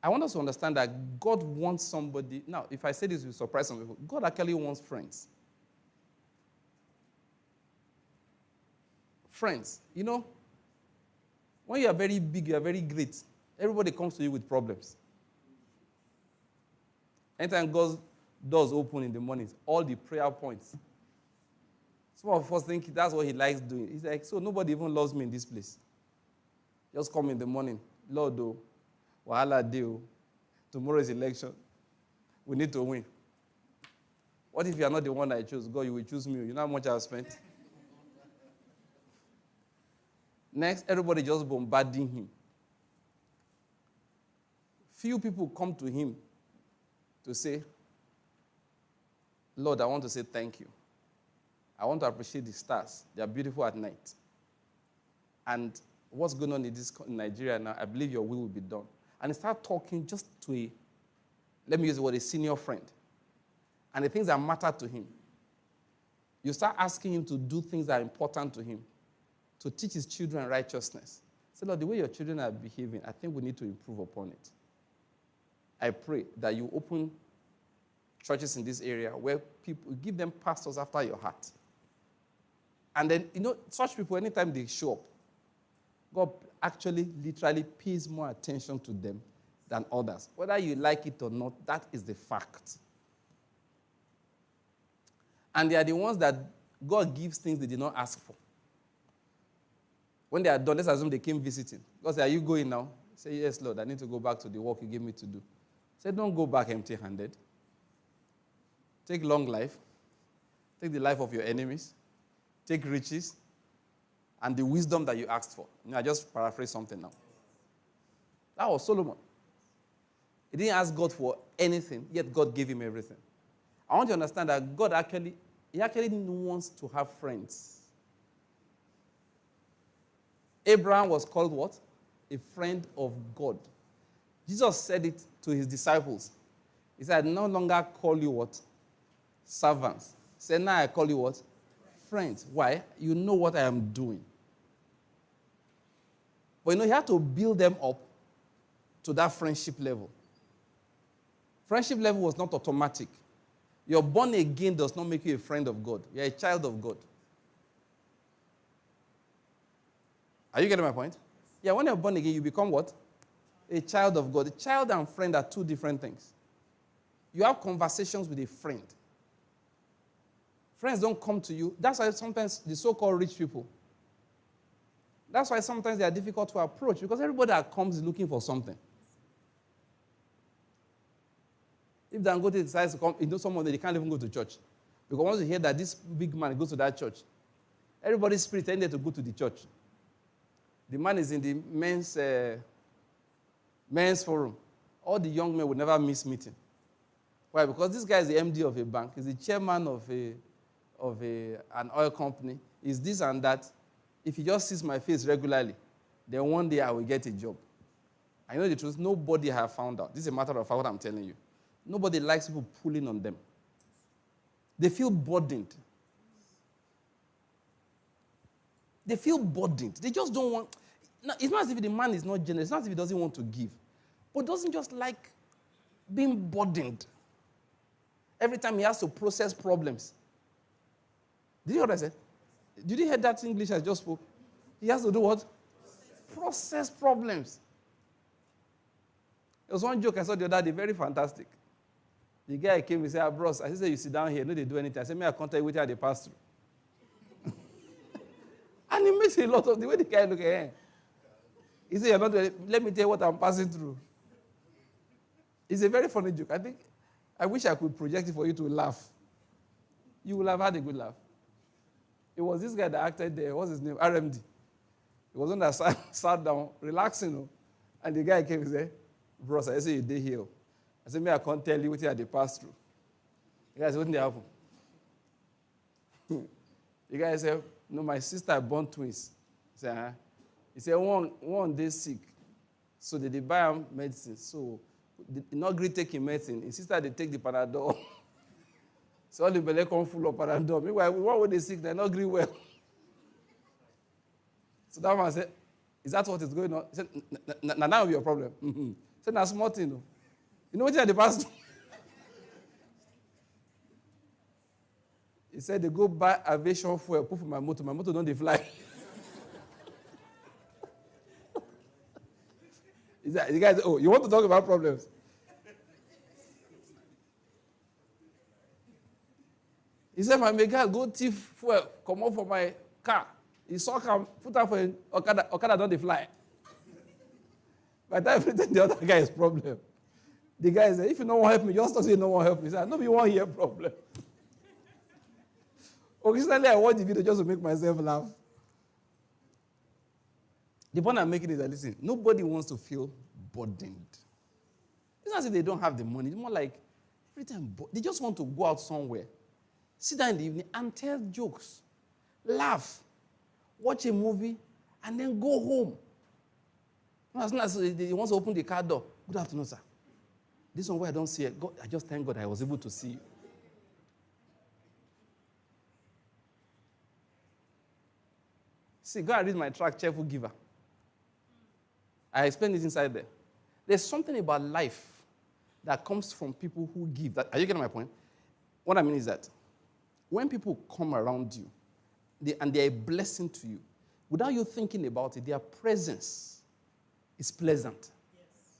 I want us to understand that God wants somebody. Now, if I say this, will surprise some people. God actually wants friends. Friends. You know, when you are very big, you are very great, everybody comes to you with problems. Anytime God's doors open in the mornings, all the prayer points. Some of us think that's what he likes doing. He's like, so nobody even loves me in this place. Just come in the morning. Lord, oh, wahala deal. Tomorrow is election. We need to win. What if you are not the one I chose? God, you will choose me. You know how much I've spent? Next, everybody just bombarding him. Few people come to him to say, Lord, I want to say thank you. I want to appreciate the stars. They are beautiful at night. And what's going on in Nigeria now, I believe your will be done. And he start talking just to let me use the word, a senior friend. And the things that matter to him. You start asking him to do things that are important to him. To teach his children righteousness. Say, Lord, the way your children are behaving, I think we need to improve upon it. I pray that you open churches in this area where people give them pastors after your heart. And then, such people, anytime they show up, God actually literally pays more attention to them than others. Whether you like it or not, that is the fact. And they are the ones that God gives things they did not ask for. When they are done, let's assume they came visiting. God said, are you going now? Say, yes, Lord, I need to go back to the work you gave me to do. Say, don't go back empty-handed. Take long life. Take the life of your enemies. Take riches. And the wisdom that you asked for. I just paraphrase something now. That was Solomon. He didn't ask God for anything, yet God gave him everything. I want you to understand that God actually wants to have friends. Abraham was called what? A friend of God. Jesus said it to his disciples. He said, I no longer call you what? Servants. He said, now I call you what? Friends. Why? You know what I am doing. But he had to build them up to that friendship level. Friendship level was not automatic. You're born again does not make you a friend of God. You're a child of God. Are you getting my point? Yeah, when you're born again, you become what? A child of God. A child and friend are two different things. You have conversations with a friend. Friends don't come to you. That's why sometimes the so-called rich people, that's why sometimes they are difficult to approach, because everybody that comes is looking for something. If Dangote decides to come, someone they can't even go to church. Because once you hear that this big man goes to that church, everybody's spirit tended to go to the church. The man is in the men's forum. All the young men would never miss meeting. Why? Because this guy is the MD of a bank. He's the chairman of an oil company. He's this and that. If he just sees my face regularly, then one day I will get a job. I know the truth. Nobody has found out. This is a matter of fact, what I'm telling you. Nobody likes people pulling on them. They feel burdened. They feel burdened. They just don't want... No, it's not as if the man is not generous. It's not as if he doesn't want to give. But doesn't just like being burdened. Every time he has to process problems. Did you hear what I said? Did you hear that English I just spoke? He has to do what? Process problems. There was one joke I saw the other day, very fantastic. The guy came and said, bros, I said, you sit down here, no, they do anything. I said, I can't tell you what they pass through. And it makes a lot of the way the guy look at him. He said, you're not doing it. Let me tell you what I'm passing through. It's a very funny joke. I wish I could project it for you to laugh. You will have had a good laugh. It was this guy that acted there. What's his name? RMD. He was on that sat down, relaxing. And the guy came and said, bros, I say you did here. I said, I can't tell you what they pass through. The guy said, what did happen? The guy said, no, my sister born twins. He said, huh? He said, one day sick. So they buy him medicine. So they not agree taking medicine. His sister, they take the Panadol. So all the belly come full of Panadol. Meanwhile, one way they sick, they not agree well. So that man said, is that what is going on? He said, now will be your problem. Say, that's small thing. No. You know what the pastor? He said, they go buy aviation fuel, put for my motor. My motor don't they fly. The guy said, oh, you want to talk about problems? He said, my guy go thief fuel, come out for my car. He saw come, put up for Okada don't they fly. By the time everything the other guy's problem. The guy said, if you don't want to help me, just don't say no one help me. He said, no, you want hear problem. Occasionally, I watch the video just to make myself laugh. The point I'm making is that, listen, nobody wants to feel burdened. It's not as if they don't have the money. It's more like every time they just want to go out somewhere, sit down in the evening and tell jokes, laugh, watch a movie, and then go home. As soon as he wants to open the car door, good afternoon, sir. This one where I don't see it, God, I just thank God I was able to see you. See, go and read my track, Cheerful Giver. I explained it inside there. There's something about life that comes from people who give. Are you getting my point? What I mean is that when people come around you, and they're a blessing to you, without you thinking about it, their presence is pleasant. Yes.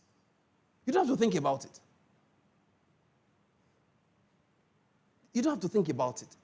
You don't have to think about it. You don't have to think about it.